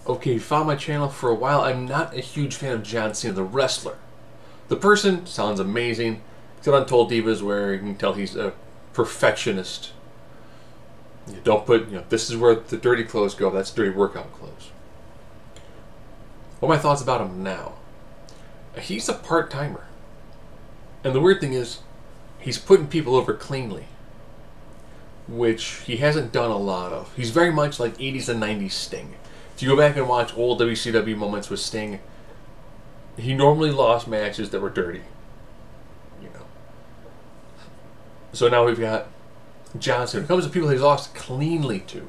Okay, if you follow my channel for a while, I'm not a huge fan of John Cena, the wrestler. The person sounds amazing. He's got Untold Divas where you can tell he's a perfectionist. You don't put, this is where the dirty clothes go. That's dirty workout clothes. What are my thoughts about him now? He's a part-timer. And the weird thing is, he's putting people over cleanly, which he hasn't done a lot of. He's very much like 80s and 90s Sting. If you go back and watch old WCW moments with Sting, he normally lost matches that were dirty. So now we've got Johnson. When it comes to people he's lost cleanly to,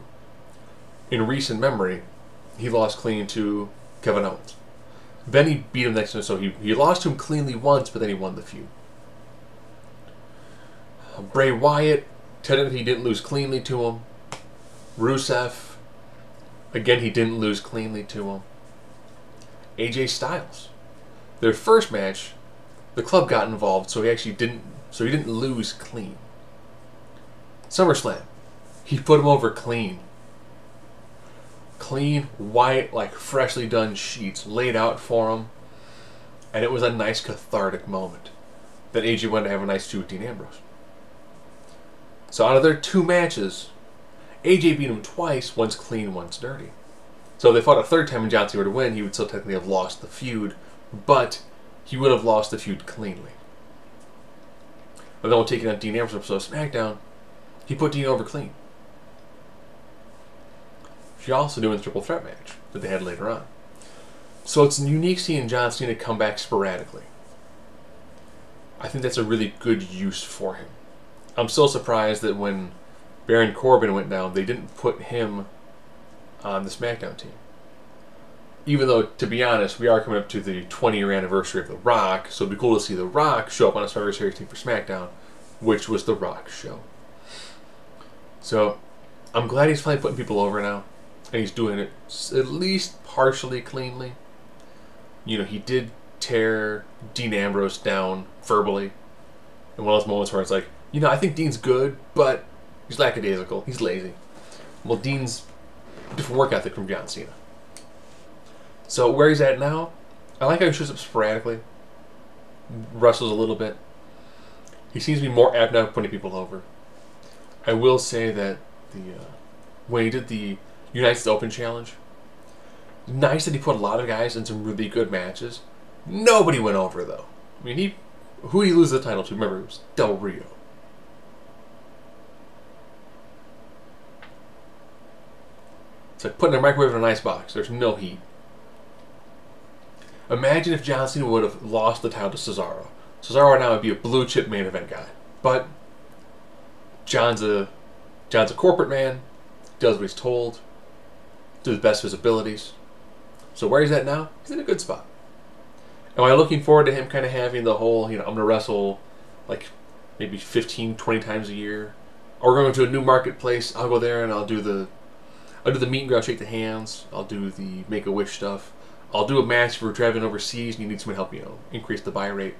in recent memory, he lost clean to Kevin Owens. Then he beat him next time, so he lost to him cleanly once, but then he won the feud. Bray Wyatt, technically he didn't lose cleanly to him. Rusev, again he didn't lose cleanly to him. AJ Styles, their first match, the club got involved, so he didn't lose clean. SummerSlam, he put him over clean. Clean, white, like freshly done sheets laid out for him. And it was a nice cathartic moment that AJ wanted to have a nice feud with Dean Ambrose. So out of their two matches, AJ beat him twice, once clean, once dirty. So if they fought a third time and John Cena were to win, he would still technically have lost the feud, but he would have lost the feud cleanly. And then we'll take it on Dean Ambrose episode of SmackDown. He put Dean over clean. She also doing the triple threat match that they had later on. So it's unique seeing John Cena come back sporadically. I think that's a really good use for him. I'm still surprised that when Baron Corbin went down, they didn't put him on the SmackDown team. Even though, to be honest, we are coming up to the 20-year anniversary of The Rock, so it'd be cool to see The Rock show up on a Survivor Series team for SmackDown, which was The Rock's show. So, I'm glad he's finally putting people over now, and he's doing it at least partially cleanly. He did tear Dean Ambrose down verbally in one of those moments where it's like, I think Dean's good, but he's lackadaisical, he's lazy. Well, Dean's different work ethic from John Cena. So where he's at now, I like how he shows up sporadically, wrestles a little bit. He seems to be more apt now at putting people over. I will say that when he did the United States Open Challenge, nice that he put a lot of guys in some really good matches. Nobody went over though. I mean, who did he lose the title to? Remember, it was Del Rio. It's like putting a microwave in an ice box. There's no heat. Imagine if John Cena would have lost the title to Cesaro. Cesaro now would be a blue chip main event guy. But John's a corporate man, does what he's told, to the best of his abilities. So where he's at now, he's in a good spot. Am I looking forward to him kind of having the whole, I'm going to wrestle like maybe 15, 20 times a year? Or we're going to a new marketplace, I'll go there and I'll do the meet and greet, I'll shake the hands, I'll do the Make-A-Wish stuff. I'll do a match if we're traveling overseas and you need someone to help, increase the buy rate.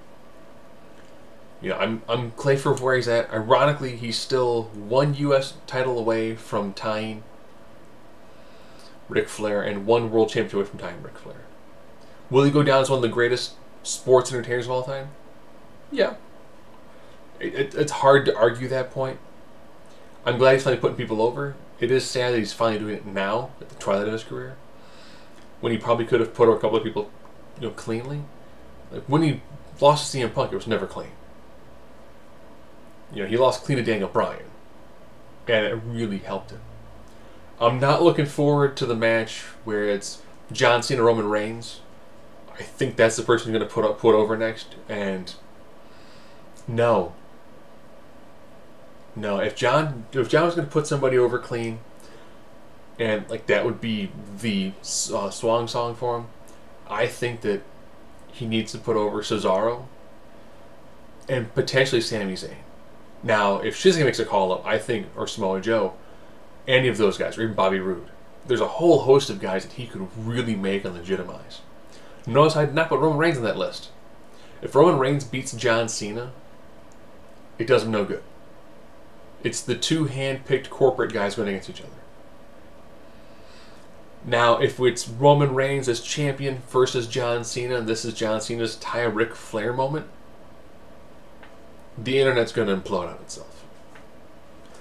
I'm glad for where he's at. Ironically, he's still one U.S. title away from tying Ric Flair and one world championship away from tying Ric Flair. Will he go down as one of the greatest sports entertainers of all time? Yeah. It's hard to argue that point. I'm glad he's finally putting people over. It is sad that he's finally doing it now, at the twilight of his career, when he probably could have put over a couple of people, cleanly. Like when he lost to CM Punk, it was never clean. He lost clean to Daniel Bryan, and it really helped him. I'm not looking forward to the match where it's John Cena, Roman Reigns. I think that's the person who's going to put over next, and no. If John was going to put somebody over clean, and like that would be the swan song for him, I think that he needs to put over Cesaro and potentially Sami Zayn. Now, if Shinsuke makes a call-up, I think, or Samoa Joe, any of those guys, or even Bobby Roode, there's a whole host of guys that he could really make and legitimize. Notice I did not put Roman Reigns on that list. If Roman Reigns beats John Cena, it does him no good. It's the two hand-picked corporate guys going against each other. Now, if it's Roman Reigns as champion versus John Cena, and this is John Cena's tie Ric Flair moment, the internet's going to implode on itself.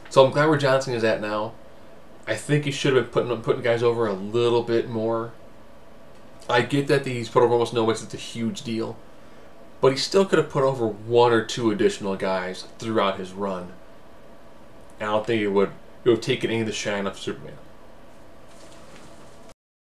So I'm glad where John Cena is at now. I think he should have been putting guys over a little bit more. I get that he's put over almost nobody, it's a huge deal. But he still could have put over 1 or 2 additional guys throughout his run. And I don't think it would have taken any of the shine off Superman.